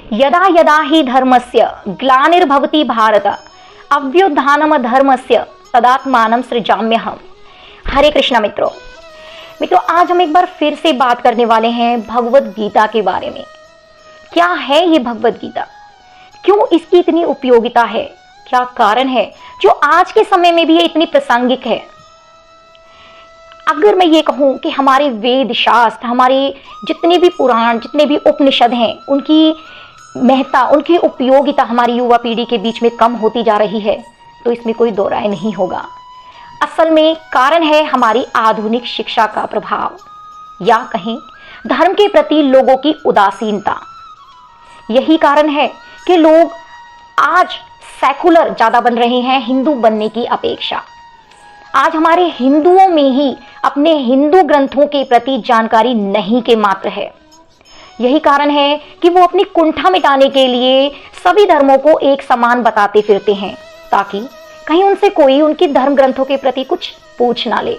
यदा यदा हि धर्मस्य ग्लानिर्भवति भारत अभ्युत्थानम धर्मस्य तदात्मानं सृजाम्यहम्। हरे कृष्णा मित्रों, आज हम एक बार फिर से बात करने वाले हैं भगवद गीता के बारे में। क्या है ये भगवद गीता, क्यों इसकी इतनी उपयोगिता है, क्या कारण है जो आज के समय में भी ये इतनी प्रासंगिक है। अगर मैं ये कहूँ कि हमारे वेद शास्त्र, हमारे जितने भी पुराण, जितने भी उपनिषद हैं, उनकी महत्ता, उनकी उपयोगिता हमारी युवा पीढ़ी के बीच में कम होती जा रही है, तो इसमें कोई दो राय नहीं होगा। असल में कारण है हमारी आधुनिक शिक्षा का प्रभाव, या कहें धर्म के प्रति लोगों की उदासीनता। यही कारण है कि लोग आज सेकुलर ज़्यादा बन रहे हैं हिंदू बनने की अपेक्षा। आज हमारे हिंदुओं में ही अपने हिंदू ग्रंथों के प्रति जानकारी नहीं के मात्र है। यही कारण है कि वो अपनी कुंठा मिटाने के लिए सभी धर्मों को एक समान बताते फिरते हैं, ताकि कहीं उनसे कोई उनके धर्म ग्रंथों के प्रति कुछ पूछ ना ले।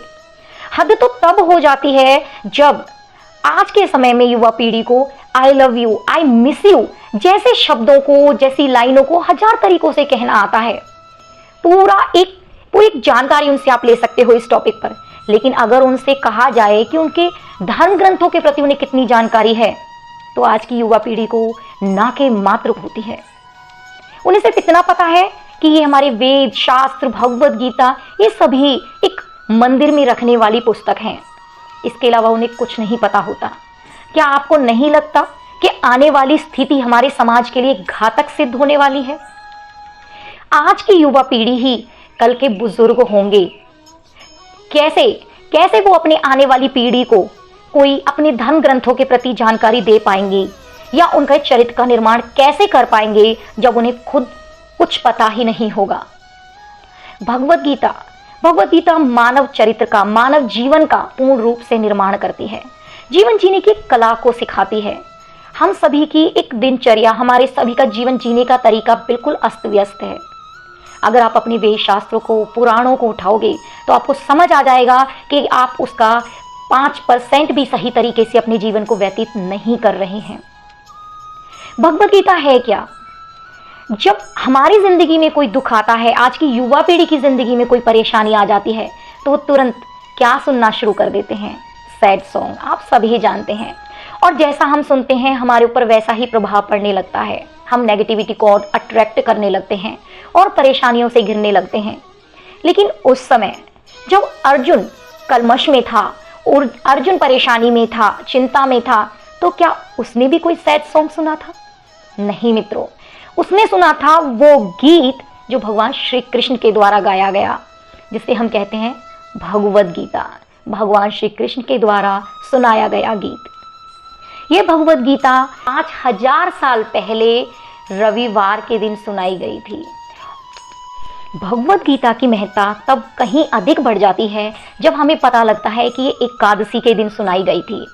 हद तो तब हो जाती है जब आज के समय में युवा पीढ़ी को I love you, I miss you जैसे शब्दों को, जैसी लाइनों को हजार तरीकों से कहना आता है। पूरी जानकारी उनसे आप ले सकते हो इस टॉपिक पर, लेकिन अगर उनसे कहा जाए कि उनके धर्म ग्रंथों के प्रति उन्हें कितनी जानकारी है, तो आज की युवा पीढ़ी को ना के मात्र होती है। उन्हें सिर्फ इतना पता है कि ये हमारे वेद शास्त्र, भगवद गीता, ये सभी एक मंदिर में रखने वाली पुस्तक हैं। इसके अलावा उन्हें कुछ नहीं पता होता। क्या आपको नहीं लगता कि आने वाली स्थिति हमारे समाज के लिए घातक सिद्ध होने वाली है? आज की युवा पीढ़ी ही कल के बुजुर्ग होंगे। कैसे वो अपने आने वाली पीढ़ी को कोई अपने धर्म ग्रंथों के प्रति जानकारी दे पाएंगे, या उनका चरित्र का निर्माण कैसे कर पाएंगे जब उन्हें खुद कुछ पता ही नहीं होगा। भगवद गीता मानव चरित्र का, मानव जीवन का पूर्ण रूप से निर्माण करती है। जीवन जीने की कला को सिखाती है। हम सभी की एक दिनचर्या, हमारे सभी का जीवन जीने का तरीका बिल्कुल अस्त व्यस्त है। अगर आप अपने वेद शास्त्रों को, पुराणों को उठाओगे तो आपको समझ आ जाएगा कि आप उसका 5% भी सही तरीके से अपने जीवन को व्यतीत नहीं कर रहे हैं। भगवद गीता है क्या? जब हमारी जिंदगी में कोई दुख आता है, आज की युवा पीढ़ी की जिंदगी में कोई परेशानी आ जाती है, तो वो तुरंत क्या सुनना शुरू कर देते हैं? Sad song. आप सभी जानते हैं, और जैसा हम सुनते हैं हमारे ऊपर वैसा ही प्रभाव पड़ने लगता है। हम नेगेटिविटी को अट्रैक्ट करने लगते हैं और परेशानियों से घिरने लगते हैं। लेकिन उस समय जब अर्जुन कलमश में था और अर्जुन परेशानी में था, चिंता में था, तो क्या उसने भी कोई सैड सॉन्ग सुना था? नहीं मित्रों, उसने सुना था वो गीत जो भगवान श्री कृष्ण के द्वारा गाया गया, जिसे हम कहते हैं भगवद गीता। भगवान श्री कृष्ण के द्वारा सुनाया गया गीत। यह भगवद गीता 5000 साल पहले रविवार के दिन सुनाई गई थी। भगवद गीता की महत्ता तब कहीं अधिक बढ़ जाती है जब हमें पता लगता है कि ये एकादशी के दिन सुनाई गई थी।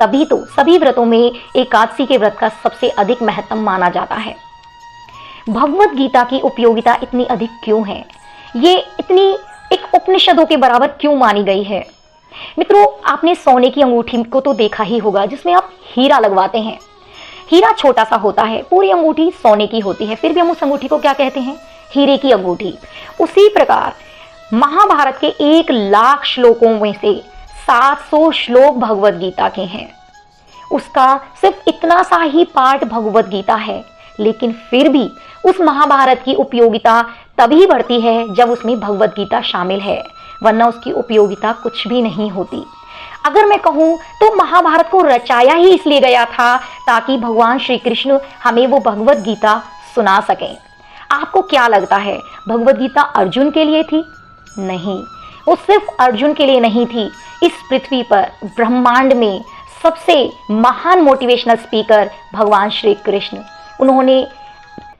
तभी तो सभी व्रतों में एकादशी के व्रत का सबसे अधिक महत्व माना जाता है। भगवद गीता की उपयोगिता इतनी अधिक क्यों है? ये इतनी एक उपनिषदों के बराबर क्यों मानी गई है? मित्रों, आपने सोने की अंगूठी को तो देखा ही होगा, जिसमें आप हीरा लगवाते हैं। हीरा छोटा सा होता है, पूरी अंगूठी सोने की होती है, फिर भी हम उस अंगूठी को क्या कहते हैं? हीरे की अंगूठी। उसी प्रकार महाभारत के 1,00,000 श्लोकों में से 700 श्लोक भगवद गीता के हैं। उसका सिर्फ इतना सा ही पार्ट भगवद गीता है, लेकिन फिर भी उस महाभारत की उपयोगिता तभी बढ़ती है जब उसमें भगवद गीता शामिल है, वरना उसकी उपयोगिता कुछ भी नहीं होती। अगर मैं कहूँ तो महाभारत को रचाया ही इसलिए गया था ताकि भगवान श्री कृष्ण हमें वो भगवद गीता सुना सकें। आपको क्या लगता है, भगवद गीता अर्जुन के लिए थी? नहीं, वो सिर्फ अर्जुन के लिए नहीं थी। इस पृथ्वी पर, ब्रह्मांड में सबसे महान मोटिवेशनल स्पीकर भगवान श्री कृष्ण, उन्होंने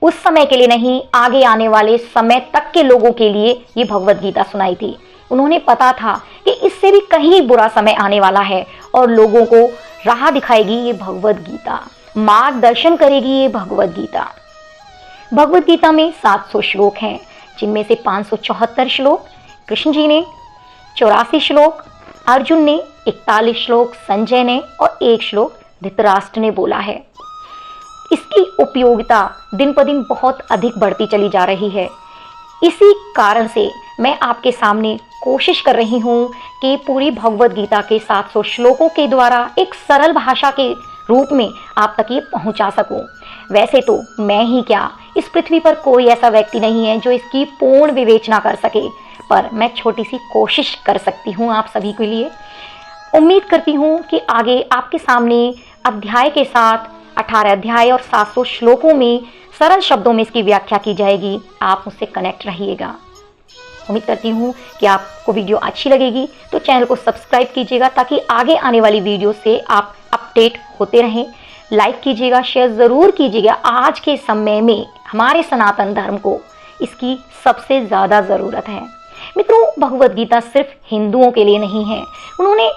उस समय के लिए नहीं, आगे आने वाले समय तक के लोगों के लिए ये भगवद गीता सुनाई थी। उन्होंने पता था कि इससे भी कहीं बुरा समय आने वाला है और लोगों को राह दिखाएगी ये भगवद गीता, मार्गदर्शन करेगी ये भगवद गीता। भगवद गीता में 700 श्लोक हैं, जिनमें से 574 श्लोक कृष्ण जी ने, 84 श्लोक अर्जुन ने, 41 श्लोक संजय ने और 1 श्लोक धृतराष्ट्र ने बोला है। इसकी उपयोगिता दिन पर दिन बहुत अधिक बढ़ती चली जा रही है। इसी कारण से मैं आपके सामने कोशिश कर रही हूँ कि पूरी भगवद गीता के 700 श्लोकों के द्वारा एक सरल भाषा के रूप में आप तक ये पहुँचा सकूँ। वैसे तो मैं ही क्या, इस पृथ्वी पर कोई ऐसा व्यक्ति नहीं है जो इसकी पूर्ण विवेचना कर सके, पर मैं छोटी सी कोशिश कर सकती हूँ आप सभी के लिए। उम्मीद करती हूँ कि आगे आपके सामने अध्याय के साथ 18 अध्याय और 700 श्लोकों में सरल शब्दों में इसकी व्याख्या की जाएगी। आप मुझसे कनेक्ट रहिएगा। उम्मीद करती हूँ कि आपको वीडियो अच्छी लगेगी, तो चैनल को सब्सक्राइब कीजिएगा ताकि आगे आने वाली वीडियो से आप अपडेट होते रहें। लाइक कीजिएगा, शेयर ज़रूर कीजिएगा। आज के समय में हमारे सनातन धर्म को इसकी सबसे ज़्यादा ज़रूरत है। मित्रों, भगवद गीता सिर्फ हिंदुओं के लिए नहीं है। उन्होंने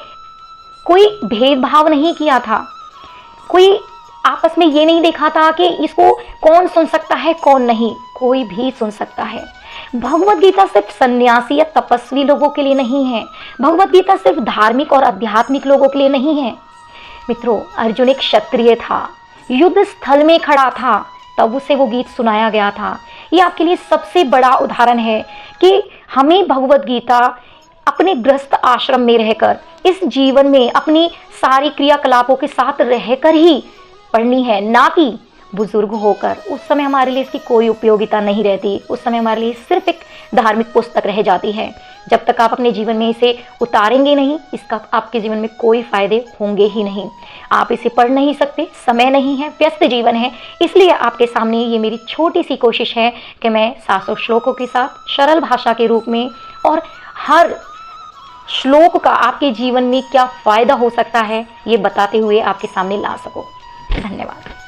कोई भेदभाव नहीं किया था, कोई आपस में ये नहीं देखा था कि इसको कौन सुन सकता है कौन नहीं, कोई भी सुन सकता है। भगवद गीता सिर्फ सन्यासी या तपस्वी लोगों के लिए नहीं है। भगवद गीता सिर्फ धार्मिक और आध्यात्मिक लोगों के लिए नहीं है। मित्रों, अर्जुन एक क्षत्रिय था, युद्ध स्थल में खड़ा था, तब उसे वो गीत सुनाया गया था। ये आपके लिए सबसे बड़ा उदाहरण है कि हमें भगवद गीता अपने गृहस्थ आश्रम में रहकर, इस जीवन में अपनी सारी क्रियाकलापों के साथ रहकर ही पढ़नी है, ना कि बुजुर्ग होकर। उस समय हमारे लिए इसकी कोई उपयोगिता नहीं रहती। उस समय हमारे लिए सिर्फ एक धार्मिक पुस्तक रह जाती है। जब तक आप अपने जीवन में इसे उतारेंगे नहीं, इसका आपके जीवन में कोई फायदे होंगे ही नहीं। आप इसे पढ़ नहीं सकते, समय नहीं है, व्यस्त जीवन है। इसलिए आपके सामने ये मेरी छोटी सी कोशिश है कि मैं 700 श्लोकों के साथ सरल भाषा के रूप में और हर श्लोक का आपके जीवन में क्या फ़ायदा हो सकता है, ये बताते हुए आपके सामने ला सकूं। धन्यवाद।